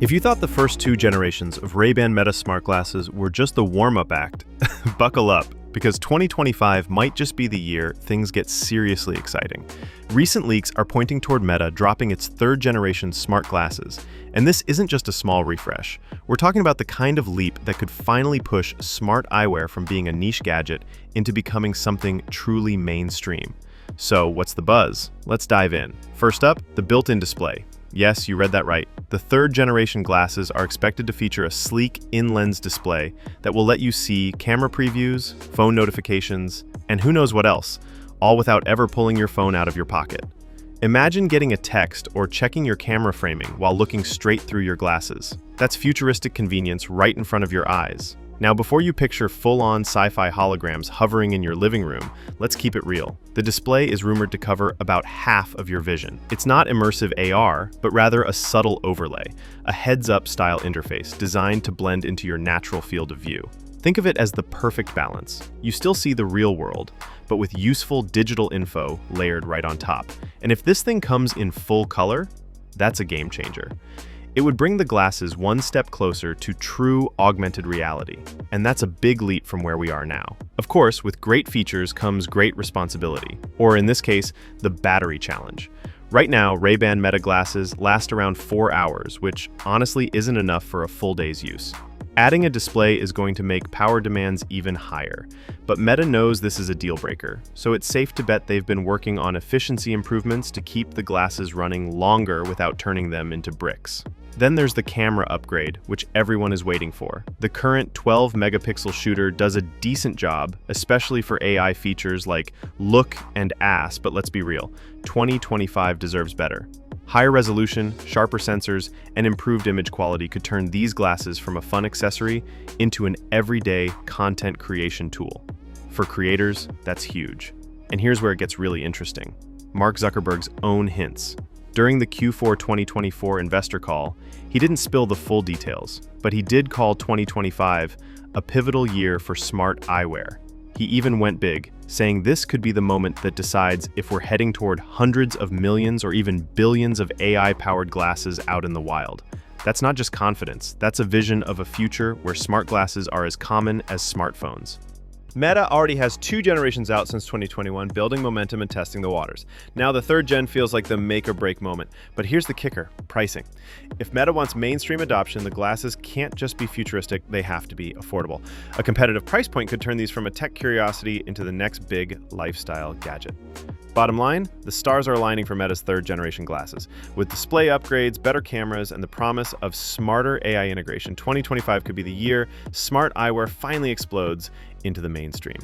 If you thought the first two generations of Ray-Ban Meta smart glasses were just the warm-up act, buckle up, because 2025 might just be the year things get seriously exciting. Recent leaks are pointing toward Meta dropping its third-generation smart glasses, and this isn't just a small refresh. We're talking about the kind of leap that could finally push smart eyewear from being a niche gadget into becoming something truly mainstream. So, what's the buzz? Let's dive in. First up, the built-in display. Yes, you read that right. The third-generation glasses are expected to feature a sleek in-lens display that will let you see camera previews, phone notifications, and who knows what else, all without ever pulling your phone out of your pocket. Imagine getting a text or checking your camera framing while looking straight through your glasses. That's futuristic convenience right in front of your eyes. Now, before you picture full-on sci-fi holograms hovering in your living room, let's keep it real. The display is rumored to cover about half of your vision. It's not immersive AR, but rather a subtle overlay, a heads-up style interface designed to blend into your natural field of view. Think of it as the perfect balance. You still see the real world, but with useful digital info layered right on top. And if this thing comes in full color, that's a game changer. It would bring the glasses one step closer to true augmented reality, and that's a big leap from where we are now. Of course, with great features comes great responsibility, or in this case, the battery challenge. Right now, Ray-Ban Meta glasses last around 4 hours, which honestly isn't enough for a full day's use. Adding a display is going to make power demands even higher, but Meta knows this is a deal breaker, so it's safe to bet they've been working on efficiency improvements to keep the glasses running longer without turning them into bricks. Then there's the camera upgrade, which everyone is waiting for. The current 12-megapixel shooter does a decent job, especially for AI features like look and ass, but let's be real, 2025 deserves better. Higher resolution, sharper sensors, and improved image quality could turn these glasses from a fun accessory into an everyday content creation tool. For creators, that's huge. And here's where it gets really interesting. Mark Zuckerberg's own hints. During the Q4 2024 investor call, he didn't spill the full details, but he did call 2025 a pivotal year for smart eyewear. He even went big, saying this could be the moment that decides if we're heading toward hundreds of millions or even billions of AI-powered glasses out in the wild. That's not just confidence, that's a vision of a future where smart glasses are as common as smartphones. Meta already has 2 generations out since 2021, building momentum and testing the waters. Now the third gen feels like the make or break moment. But here's the kicker, pricing. If Meta wants mainstream adoption, the glasses can't just be futuristic, they have to be affordable. A competitive price point could turn these from a tech curiosity into the next big lifestyle gadget. Bottom line, the stars are aligning for Meta's third generation glasses. With display upgrades, better cameras, and the promise of smarter AI integration, 2025 could be the year smart eyewear finally explodes into the mainstream.